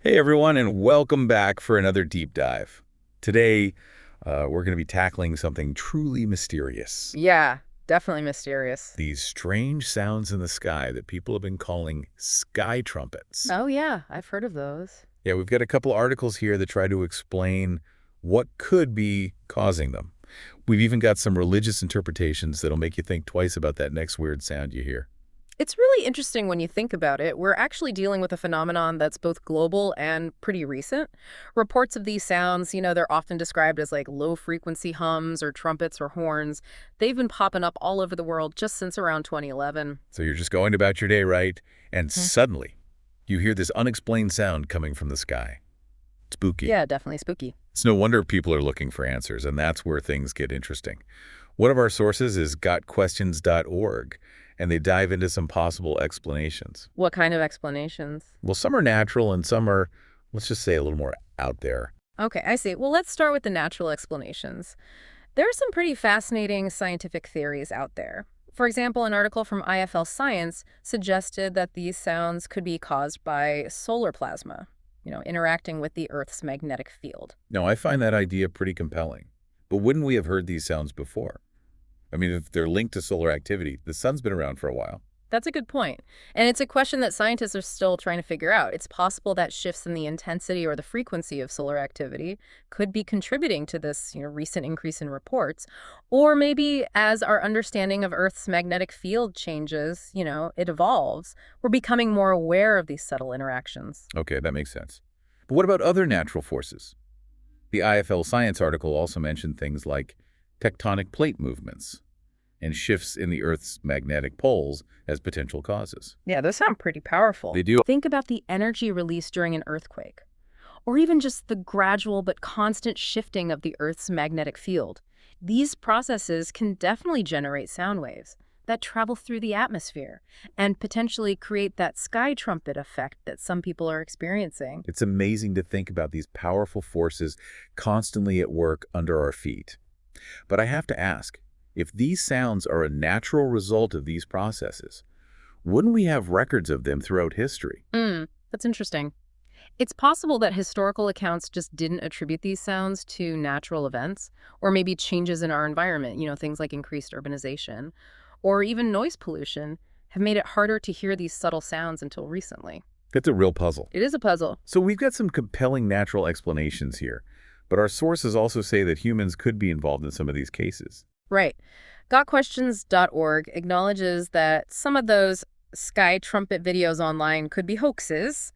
Hey everyone, and welcome back for another deep dive. Today, we're going to be tackling something truly mysterious. Yeah, definitely mysterious. These strange sounds in the sky that people have been calling sky trumpets. Oh yeah, I've heard of those. Yeah, we've got a couple articles here that try to explain what could be causing them. We've even got some religious interpretations that'll make you think twice about that next weird sound you hear. It's really interesting when you think about it. We're actually dealing with a phenomenon that's both global and pretty recent. Reports of these sounds, they're often described as like low-frequency hums or trumpets or horns. They've been popping up all over the world just since around 2011. So you're just going about your day, right? And Hmm. suddenly, you hear this unexplained sound coming from the sky. Spooky. Yeah, definitely spooky. It's no wonder people are looking for answers, and that's where things get interesting. One of our sources is gotquestions.org, and they dive into some possible explanations. What kind of explanations? Well, some are natural and some are, let's just say, a little more out there. Okay, I see. Well, let's start with the natural explanations. There are some pretty fascinating scientific theories out there. For example, an article from IFL Science suggested that these sounds could be caused by solar plasma, interacting with the Earth's magnetic field. Now, I find that idea pretty compelling. But wouldn't we have heard these sounds before? I mean, if they're linked to solar activity, the sun's been around for a while. That's a good point. And it's a question that scientists are still trying to figure out. It's possible that shifts in the intensity or the frequency of solar activity could be contributing to this, recent increase in reports. Or maybe as our understanding of Earth's magnetic field changes, it evolves, we're becoming more aware of these subtle interactions. Okay, that makes sense. But what about other natural forces? The IFL Science article also mentioned things like tectonic plate movements and shifts in the Earth's magnetic poles as potential causes. Yeah, those sound pretty powerful. They do. Think about the energy released during an earthquake, or even just the gradual but constant shifting of the Earth's magnetic field. These processes can definitely generate sound waves that travel through the atmosphere and potentially create that sky trumpet effect that some people are experiencing. It's amazing to think about these powerful forces constantly at work under our feet. But I have to ask, if these sounds are a natural result of these processes, wouldn't we have records of them throughout history? That's interesting. It's possible that historical accounts just didn't attribute these sounds to natural events, or maybe changes in our environment, things like increased urbanization, or even noise pollution have made it harder to hear these subtle sounds until recently. It's a real puzzle. It is a puzzle. So we've got some compelling natural explanations here, but our sources also say that humans could be involved in some of these cases. Right. GotQuestions.org acknowledges that some of those sky trumpet videos online could be hoaxes,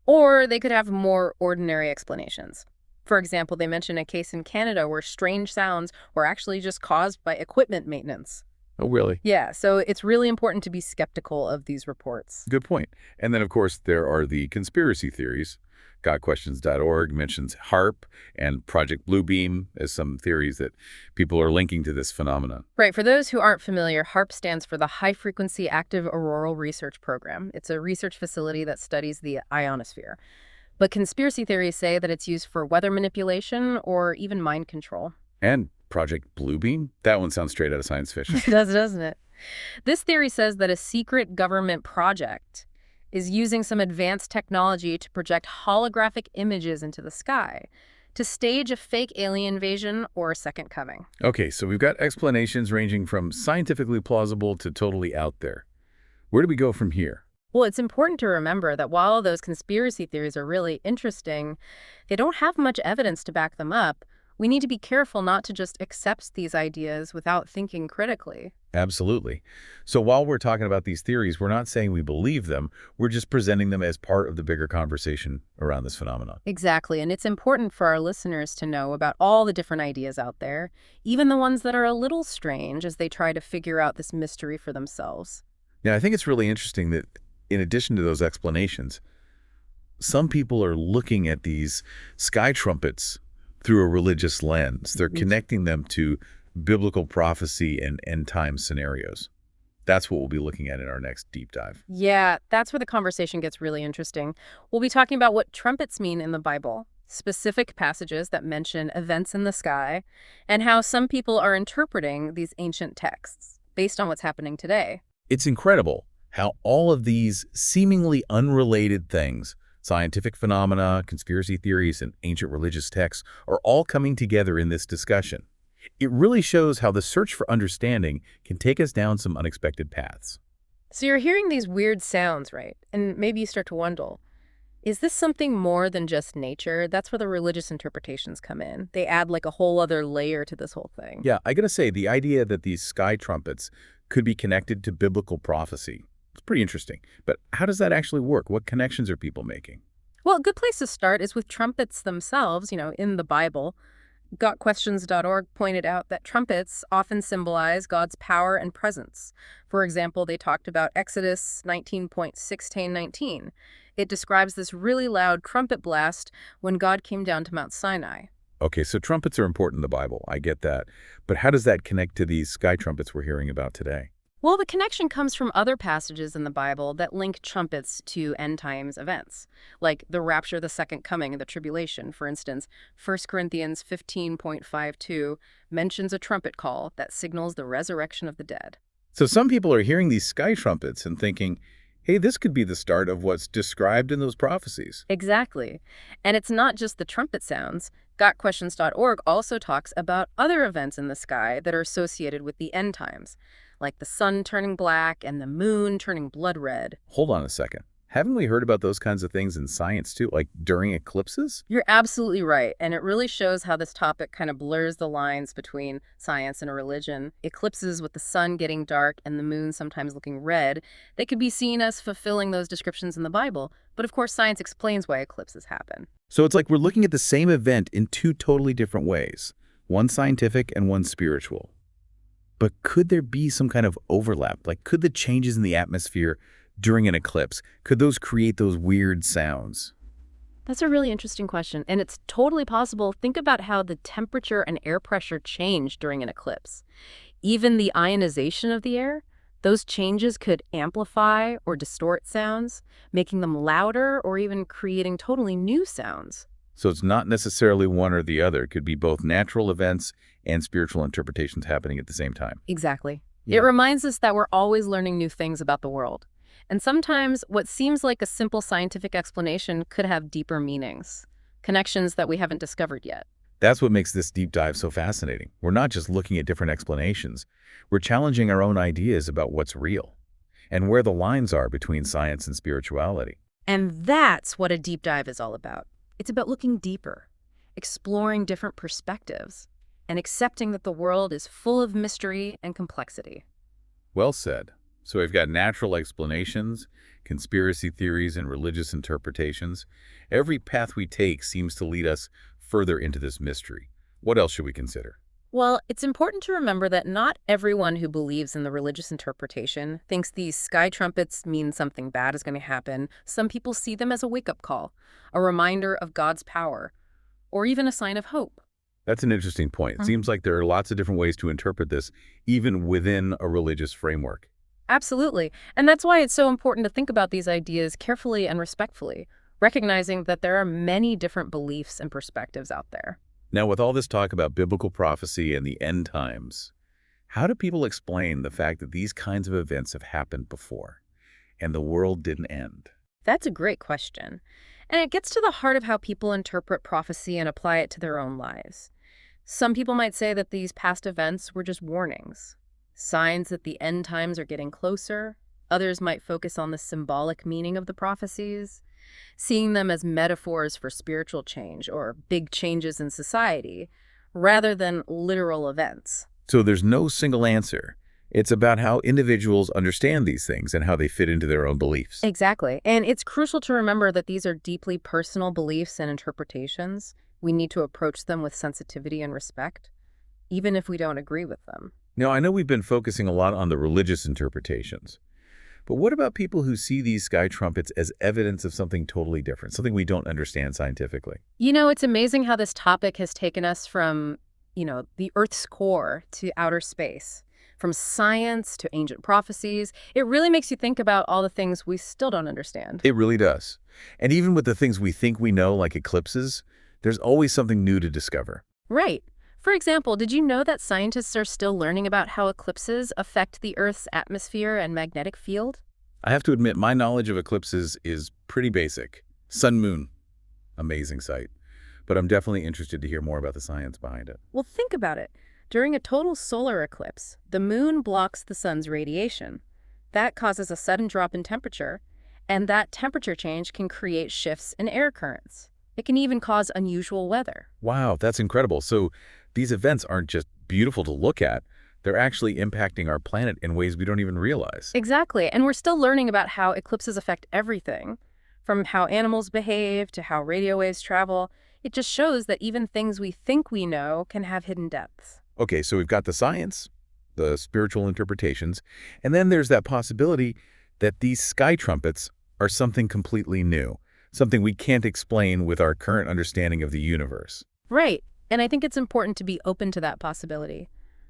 or they could have more ordinary explanations. For example, they mention a case in Canada where strange sounds were actually just caused by equipment maintenance. Oh, really? Yeah, so it's really important to be skeptical of these reports. Good point. And then, of course, there are the conspiracy theories. GotQuestions.org mentions HARP and Project Bluebeam as some theories that people are linking to this phenomenon. Right, for those who aren't familiar, HARP stands for the High Frequency Active Auroral Research Program. It's a research facility that studies the ionosphere. But conspiracy theories say that it's used for weather manipulation or even mind control. And Project Bluebeam? That one sounds straight out of science fiction. It does, doesn't it? This theory says that a secret government project is using some advanced technology to project holographic images into the sky to stage a fake alien invasion or a second coming. Okay, so we've got explanations ranging from scientifically plausible to totally out there. Where do we go from here? Well, it's important to remember that while those conspiracy theories are really interesting, they don't have much evidence to back them up. We need to be careful not to just accept these ideas without thinking critically. Absolutely. So while we're talking about these theories, we're not saying we believe them. We're just presenting them as part of the bigger conversation around this phenomenon. Exactly, and it's important for our listeners to know about all the different ideas out there, even the ones that are a little strange as they try to figure out this mystery for themselves. Now, I think it's really interesting that in addition to those explanations, some people are looking at these sky trumpets through a religious lens. They're connecting them to biblical prophecy and end time scenarios. That's what we'll be looking at in our next deep dive. Yeah, that's where the conversation gets really interesting. We'll be talking about what trumpets mean in the Bible, specific passages that mention events in the sky, and how some people are interpreting these ancient texts based on what's happening today. It's incredible how all of these seemingly unrelated things Scientific phenomena, conspiracy theories, and ancient religious texts are all coming together in this discussion. It really shows how the search for understanding can take us down some unexpected paths. So you're hearing these weird sounds, right? And maybe you start to wonder, is this something more than just nature? That's where the religious interpretations come in. They add like a whole other layer to this whole thing. Yeah, I gotta say, the idea that these sky trumpets could be connected to biblical prophecy, it's pretty interesting. But how does that actually work? What connections are people making? Well, a good place to start is with trumpets themselves, in the Bible. GotQuestions.org pointed out that trumpets often symbolize God's power and presence. For example, they talked about Exodus 19.16-19. It describes this really loud trumpet blast when God came down to Mount Sinai. Okay, so trumpets are important in the Bible. I get that. But how does that connect to these sky trumpets we're hearing about today? Well, the connection comes from other passages in the Bible that link trumpets to end times events, like the rapture, the second coming, and the tribulation. For instance, 1 Corinthians 15.52 mentions a trumpet call that signals the resurrection of the dead. So some people are hearing these sky trumpets and thinking, hey, this could be the start of what's described in those prophecies. Exactly. And it's not just the trumpet sounds. GotQuestions.org also talks about other events in the sky that are associated with the end times, like the sun turning black and the moon turning blood red. Hold on a second. Haven't we heard about those kinds of things in science too, like during eclipses? You're absolutely right, and it really shows how this topic kind of blurs the lines between science and religion. Eclipses with the sun getting dark and the moon sometimes looking red, they could be seen as fulfilling those descriptions in the Bible, but of course science explains why eclipses happen. So it's like we're looking at the same event in two totally different ways, one scientific and one spiritual. But could there be some kind of overlap? Like, could the changes in the atmosphere during an eclipse, could those create those weird sounds? That's a really interesting question, and it's totally possible. Think about how the temperature and air pressure change during an eclipse. Even the ionization of the air, those changes could amplify or distort sounds, making them louder or even creating totally new sounds. So it's not necessarily one or the other. It could be both natural events and spiritual interpretations happening at the same time. Exactly. Yeah. It reminds us that we're always learning new things about the world. And sometimes what seems like a simple scientific explanation could have deeper meanings, connections that we haven't discovered yet. That's what makes this deep dive so fascinating. We're not just looking at different explanations. We're challenging our own ideas about what's real and where the lines are between science and spirituality. And that's what a deep dive is all about. It's about looking deeper, exploring different perspectives, and accepting that the world is full of mystery and complexity. Well said. So we've got natural explanations, conspiracy theories, and religious interpretations. Every path we take seems to lead us further into this mystery. What else should we consider? Well, it's important to remember that not everyone who believes in the religious interpretation thinks these sky trumpets mean something bad is going to happen. Some people see them as a wake-up call, a reminder of God's power, or even a sign of hope. That's an interesting point. It seems like there are lots of different ways to interpret this, even within a religious framework. Absolutely. And that's why it's so important to think about these ideas carefully and respectfully, recognizing that there are many different beliefs and perspectives out there. Now, with all this talk about biblical prophecy and the end times, how do people explain the fact that these kinds of events have happened before and the world didn't end? That's a great question. And it gets to the heart of how people interpret prophecy and apply it to their own lives. Some people might say that these past events were just warnings, signs that the end times are getting closer. Others might focus on the symbolic meaning of the prophecies, seeing them as metaphors for spiritual change or big changes in society, rather than literal events. So there's no single answer. It's about how individuals understand these things and how they fit into their own beliefs. Exactly. And it's crucial to remember that these are deeply personal beliefs and interpretations. We need to approach them with sensitivity and respect, even if we don't agree with them. Now, I know we've been focusing a lot on the religious interpretations, but what about people who see these sky trumpets as evidence of something totally different, something we don't understand scientifically? It's amazing how this topic has taken us from, the Earth's core to outer space, from science to ancient prophecies. It really makes you think about all the things we still don't understand. It really does. And even with the things we think we know, like eclipses, there's always something new to discover. Right. For example, did you know that scientists are still learning about how eclipses affect the Earth's atmosphere and magnetic field? I have to admit, my knowledge of eclipses is pretty basic. Sun Moon. Amazing sight. But I'm definitely interested to hear more about the science behind it. Well, think about it. During a total solar eclipse, the moon blocks the sun's radiation. That causes a sudden drop in temperature, and that temperature change can create shifts in air currents. It can even cause unusual weather. Wow, that's incredible. So these events aren't just beautiful to look at. They're actually impacting our planet in ways we don't even realize. Exactly, and we're still learning about how eclipses affect everything, from how animals behave to how radio waves travel. It just shows that even things we think we know can have hidden depths. Okay, so we've got the science, the spiritual interpretations, and then there's that possibility that these sky trumpets are something completely new, something we can't explain with our current understanding of the universe. Right, and I think it's important to be open to that possibility,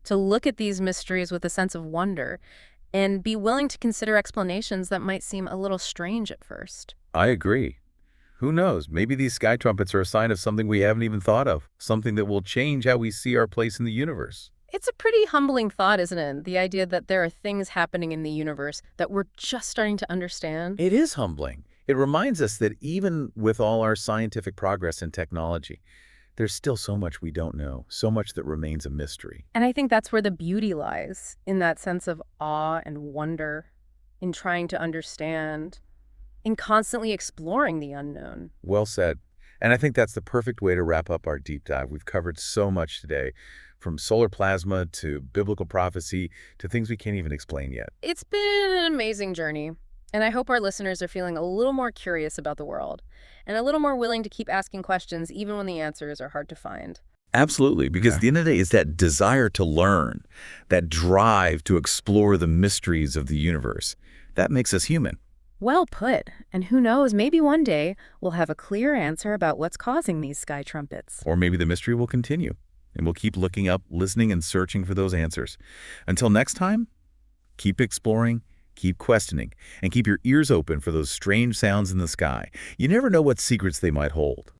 to look at these mysteries with a sense of wonder, and be willing to consider explanations that might seem a little strange at first. I agree. Who knows? Maybe these sky trumpets are a sign of something we haven't even thought of, something that will change how we see our place in the universe. It's a pretty humbling thought, isn't it? The idea that there are things happening in the universe that we're just starting to understand. It is humbling. It reminds us that even with all our scientific progress and technology, there's still so much we don't know, so much that remains a mystery. And I think that's where the beauty lies, in that sense of awe and wonder, in trying to understand, in constantly exploring the unknown. Well said. And I think that's the perfect way to wrap up our deep dive. We've covered so much today, from solar plasma to biblical prophecy to things we can't even explain yet. It's been an amazing journey, and I hope our listeners are feeling a little more curious about the world and a little more willing to keep asking questions even when the answers are hard to find. Absolutely, because at the end of the day, it's that desire to learn, that drive to explore the mysteries of the universe. That makes us human. Well put. And who knows, maybe one day we'll have a clear answer about what's causing these sky trumpets. Or maybe the mystery will continue, and we'll keep looking up, listening, and searching for those answers. Until next time, keep exploring, keep questioning, and keep your ears open for those strange sounds in the sky. You never know what secrets they might hold.